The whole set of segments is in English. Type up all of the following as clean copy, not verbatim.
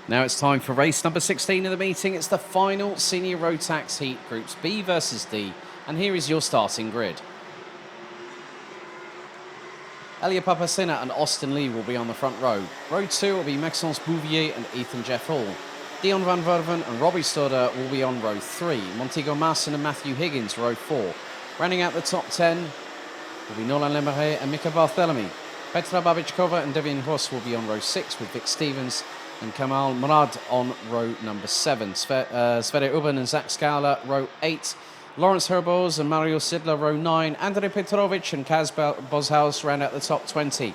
Now it's time for race number 16 of the meeting. It's the final senior road tax heat, groups B versus D. And here is your starting grid. Elia Papacena and Austin Lee will be on the front row. Row 2 will be Maxence Bouvier and Ethan Jeff Hall. Dion van Verven and Robbie Stoddard will be on row 3. Montego Marson and Matthew Higgins, row 4. Rounding out the top 10 will be Nolan Lemare and Mika Barthelemy. Petra Babichkova and Devian Ross will be on row 6 with Vic Stevens and Kamal Murad on row number 7. Sverre Uben and Zach Scala, row 8. Lawrence Herboz and Mario Sidler, row 9. Andrei Petrovic and Kaz Boshaus round out the top 20.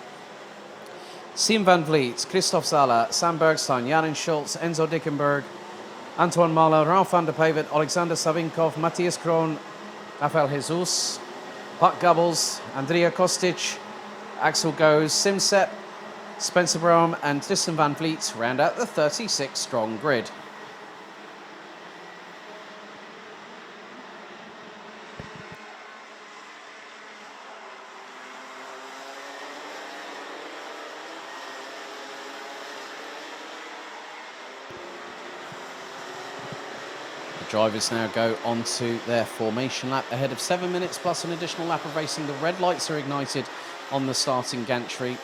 Sim van Vliet, Christoph Zala, Sam Bergstein, Jarin Schultz, Enzo Dickenberg, Antoine Mahler, Ralph van der Pevet, Alexander Savinkov, Matthias Kroon, Rafael Jesus, Pat Gubbles, Andrea Kostic, Axel Goes, Simset, Spencer Brohm and Tristan van Vliet round out the 36-strong grid. Drivers now go onto their formation lap ahead of 7 minutes plus an additional lap of racing. The red lights are ignited on the starting gantry,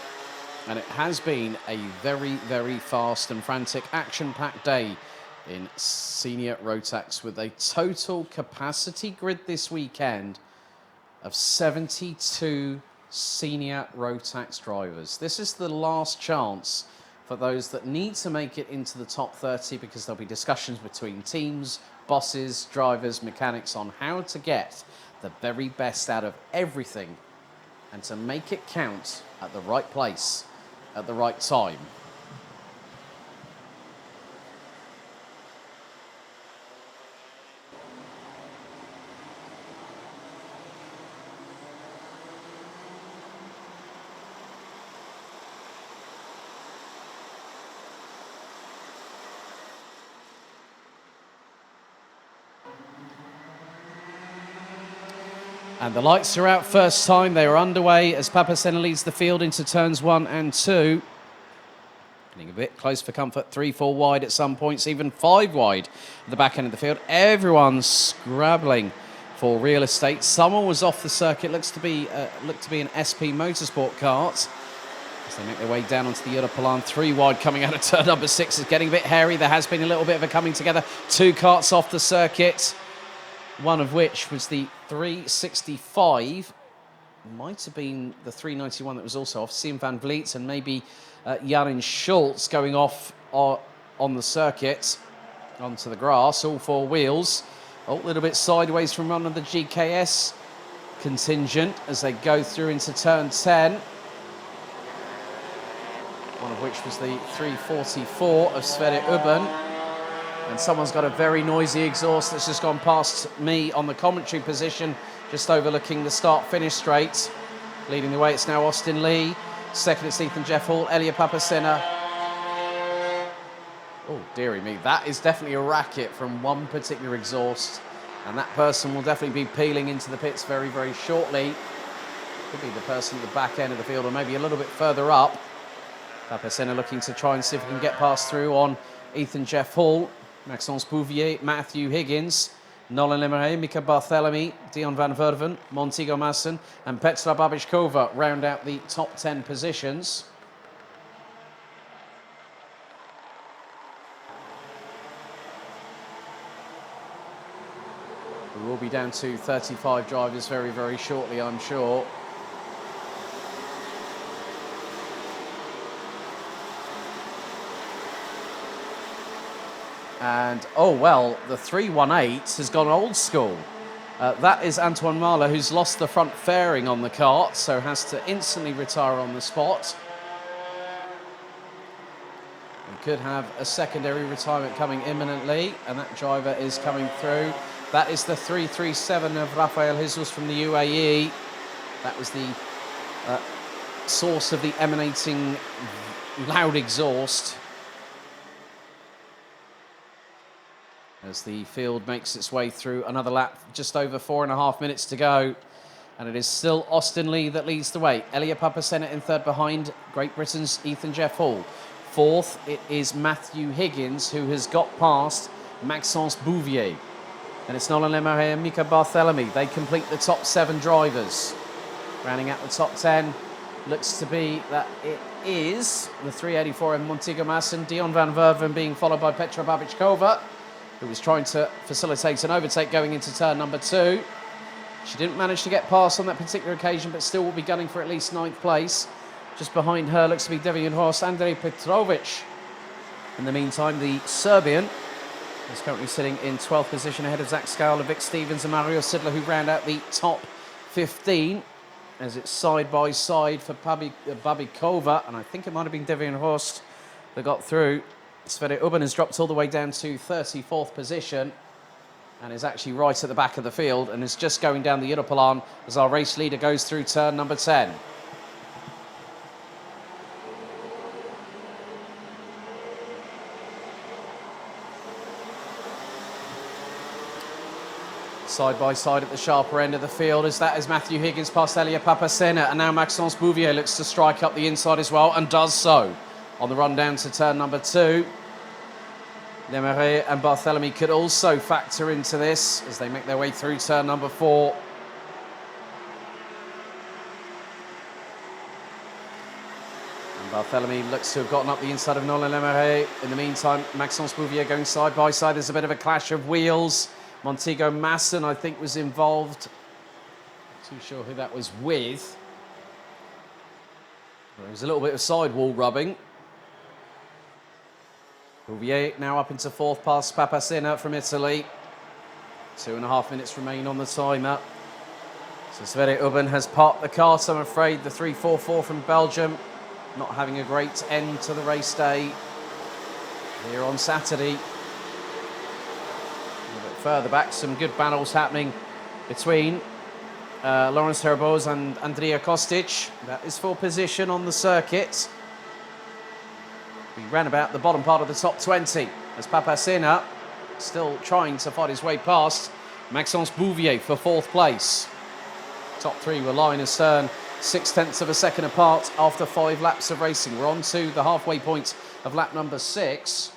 and it has been a very, very fast and frantic, action-packed day in senior Rotax with a total capacity grid this weekend of 72 senior Rotax drivers. This is the last chance for those that need to make it into the top 30 because there'll be discussions between teams, bosses, drivers, mechanics on how to get the very best out of everything and to make it count at the right place at the right time. And the lights are out first time. They are underway as Papacena leads the field into turns 1 and 2. Getting a bit close for comfort. 3-4 wide at some points, even 5 wide at the back end of the field. Everyone's scrabbling for real estate. Someone was off the circuit. Looks to be an SP Motorsport kart. As they make their way down onto the Europolan. 3 wide coming out of turn number 6. Is getting a bit hairy. There has been a little bit of a coming together. 2 karts off the circuit. One of which was the 365, might have been the 391 that was also off. Sim van Vliet and maybe Jarin Schultz going off on the circuit, onto the grass, all 4 wheels. A little bit sideways from one of the GKS contingent as they go through into turn 10. One of which was the 344 of Sverre Uben. And someone's got a very noisy exhaust that's just gone past me on the commentary position, just overlooking the start-finish straight. Leading the way, it's now Austin Lee. Second, it's Ethan Jeff Hall, Elia Papacena. Oh, dearie me, that is definitely a racket from one particular exhaust. And that person will definitely be peeling into the pits very, very shortly. Could be the person at the back end of the field or maybe a little bit further up. Papacena looking to try and see if he can get past through on Ethan Jeff Hall. Maxence Bouvier, Matthew Higgins, Nolan Lemare, Mika Barthelemy, Dion van Verven, Montego Marson and Petra Babichkova round out the top 10 positions. We will be down to 35 drivers very, very shortly, I'm sure. And, oh, well, the 318 has gone old school. That is Antoine Mahler, who's lost the front fairing on the kart, so has to instantly retire on the spot. We could have a secondary retirement coming imminently, and that driver is coming through. That is the 337 of Rafael Jesus from the UAE. That was the source of the emanating loud exhaust. As the field makes its way through another lap, just over 4.5 minutes to go. And it is still Austin Lee that leads the way. Elia Papacena in third behind Great Britain's Ethan Jeff Hall. Fourth, it is Matthew Higgins, who has got past Maxence Bouvier. And it's Nolan Lemaire and Mika Barthélemy. They complete the top 7 drivers. Rounding out the top 10, looks to be that it is the 384 in Montego Masson, Dion van Verven being followed by Petra Babičková, who was trying to facilitate an overtake going into turn number 2. She didn't manage to get past on that particular occasion, but still will be gunning for at least 9th place. Just behind her looks to be Devian Horst, Andrej Petrovic. In the meantime, the Serbian is currently sitting in 12th position ahead of Zach Scala, Vic Stevens and Mario Sidler, who round out the top 15. As it's side by side for Babičková, and I think it might have been Devian Horst that got through. Sverre Ubben has dropped all the way down to 34th position and is actually right at the back of the field and is just going down the Europelan as our race leader goes through turn number 10. Side by side at the sharper end of the field as that is Matthew Higgins past Elia Papacena, and now Maxence Bouvier looks to strike up the inside as well and does so. On the run down to turn number 2. Lemaire and Barthélemy could also factor into this as they make their way through turn number 4. And Barthélemy looks to have gotten up the inside of Nolan Lemaire. In the meantime, Maxence Bouvier going side by side. There's a bit of a clash of wheels. Montego Masson, I think, was involved. Not too sure who that was with. There was a little bit of sidewall rubbing. Bouvier now up into 4th past Papacena from Italy. 2.5 minutes remain on the timer. So Sverre Ubben has parked the kart, I'm afraid. The 344 from Belgium not having a great end to the race day here on Saturday. Further back, some good battles happening between Lawrence Herboz and Andrija Kostic. That is for position on the circuit. We ran about the bottom part of the top 20 as Papacena still trying to fight his way past Maxence Bouvier for 4th place. Top 3 were lying astern, 0.6 of a second apart after 5 laps of racing. We're on to the halfway point of lap number 6.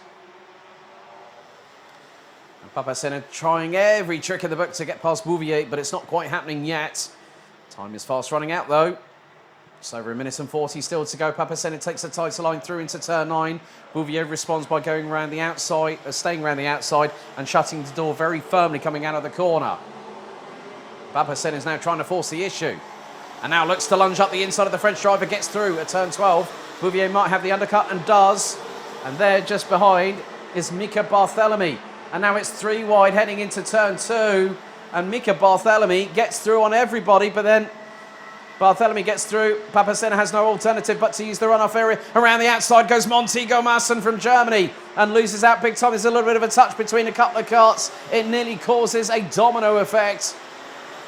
Papacena trying every trick in the book to get past Bouvier, but it's not quite happening yet. Time is fast running out though. Just over 1 minute and 40 still to go. Papacena takes the title line through into turn 9. Bouvier responds by going around the outside, staying around the outside and shutting the door very firmly coming out of the corner. Papacena is now trying to force the issue. And now looks to lunge up the inside of the French driver, gets through at turn 12. Bouvier might have the undercut and does. And there just behind is Mika Barthélemy. And now it's 3 wide heading into turn 2. And Mika Barthélemy gets through on everybody, but then Barthélemy gets through. Papacena has no alternative but to use the runoff area. Around the outside goes Montego Masson from Germany and loses out big time. There's a little bit of a touch between a couple of karts. It nearly causes a domino effect.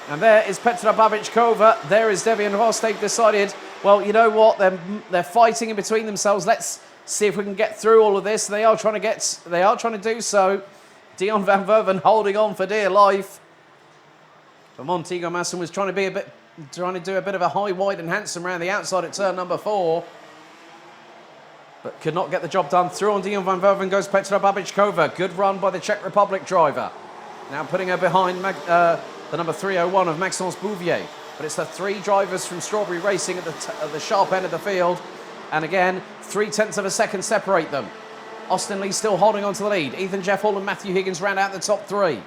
And there is Petra Babičková. There is Devian Horst. They've decided, well, you know what? They're fighting in between themselves. Let's see if we can get through all of this. They are trying to do so. Dion van Verven holding on for dear life. But Montego Masson was trying to do a bit of a high, wide and handsome around the outside at turn number 4. But could not get the job done. Through on Dion van Verven goes Petra Babičková. Good run by the Czech Republic driver. Now putting her behind the number 301 of Maxence Bouvier. But it's the 3 drivers from Strawberry Racing at the sharp end of the field. And again, 0.3 of a second separate them. Austin Lee still holding on to the lead. Ethan Jeff Hall and Matthew Higgins round out the top 3.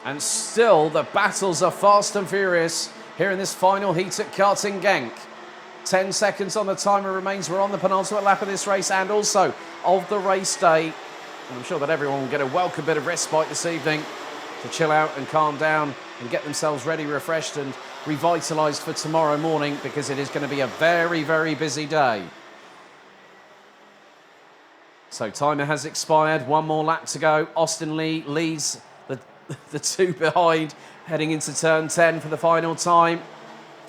And still the battles are fast and furious here in this final heat at Karting Genk. 10 seconds on the timer remains. We're on the penultimate lap of this race and also of the race day. And I'm sure that everyone will get a welcome bit of respite this evening to chill out and calm down and get themselves ready, refreshed and revitalised for tomorrow morning, because it is going to be a very, very busy day. So timer has expired. 1 more lap to go. Austin Lee leads the 2 behind heading into turn 10 for the final time.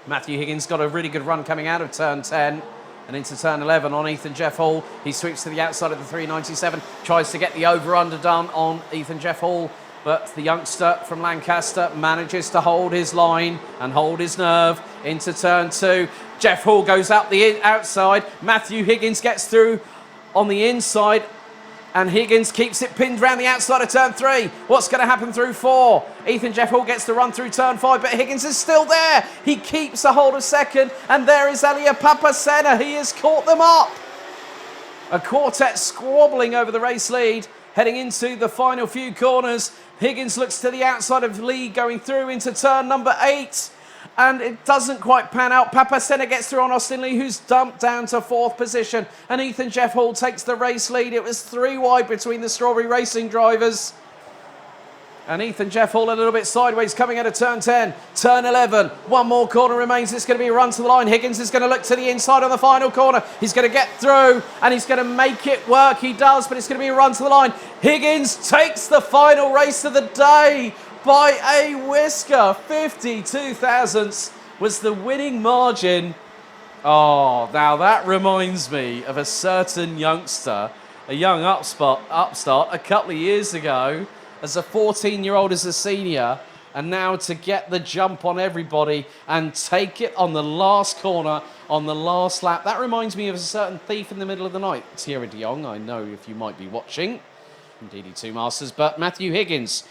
Matthew Higgins got a really good run coming out of turn 10 and into turn 11 on Ethan Jeff Hall. He sweeps to the outside of the 397, tries to get the over-under done on Ethan Jeff Hall, but the youngster from Lancaster manages to hold his line and hold his nerve into turn 2. Jeff Hall goes up the outside. Matthew Higgins gets through on the inside. And Higgins keeps it pinned round the outside of turn 3. What's going to happen through 4? Ethan Jeff Hall gets to run through turn 5, but Higgins is still there. He keeps a hold of second, and there is Elia Papasena. He has caught them up. A quartet squabbling over the race lead, heading into the final few corners. Higgins looks to the outside of Lee, going through into turn number 8. And it doesn't quite pan out. Papasena gets through on Austin Lee, who's dumped down to 4th position. And Ethan Jeff Hall takes the race lead. It was 3 wide between the Strawberry Racing drivers. And Ethan Jeff Hall a little bit sideways coming out of turn 10. Turn 11. One more corner remains. It's going to be a run to the line. Higgins is going to look to the inside on the final corner. He's going to get through and he's going to make it work. He does, but it's going to be a run to the line. Higgins takes the final race of the day by a whisker. 52 thousandths was the winning margin. Oh, now that reminds me of a certain youngster, a young upstart a couple of years ago, as a 14-year-old as a senior, and now to get the jump on everybody and take it on the last corner, on the last lap. That reminds me of a certain thief in the middle of the night. Thierry de Jong, I know if you might be watching, from DD2 Masters, but Matthew Higgins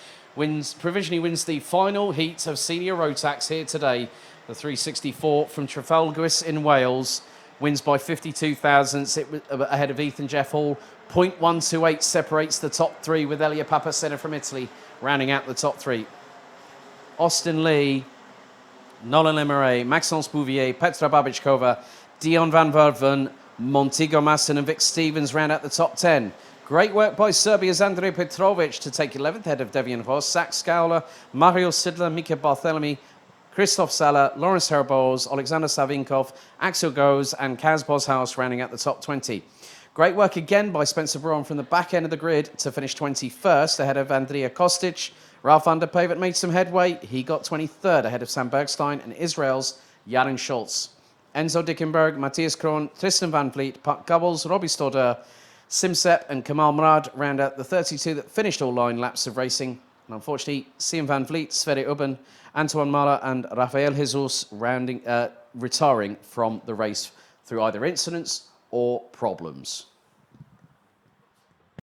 provisionally wins the final heat of Senior Rotax here today. The 364 from Trafalgarwys in Wales wins by 52 thousandths. It was ahead of Ethan Jeff Hall. 0.128 separates the top 3 with Elia Papasena from Italy rounding out the top 3. Austin Lee, Nolan Lemeray, Maxence Bouvier, Petra Babichkova, Dion van Verven, Montego Masson and Vic Stevens round out the top 10. Great work by Serbia's Andrej Petrovic to take 11th ahead of Devian Voss, Zach Scowler, Mario Sidler, Mika Barthélemy, Christoph Sala, Lawrence Herboz, Alexander Savinkov, Axel Goes and Kaz Boshaus rounding out the top 20. Great work again by Spencer Braun from the back end of the grid to finish 21st ahead of Andrea Kostic. Ralph van der Pavet made some headway. He got 23rd ahead of Sam Bergstein and Israel's Jaren Schultz. Enzo Dickenberg, Matthias Kroon, Tristan Van Vliet, Pat Gubbels, Robbie Stoddard, Simsep and Kamal Murad round out the 32 that finished all 9 laps of racing. And unfortunately, Sian Van Vliet, Sverre Ubben, Antoine Mala and Rafael Jesus retiring from the race through either incidents or problems.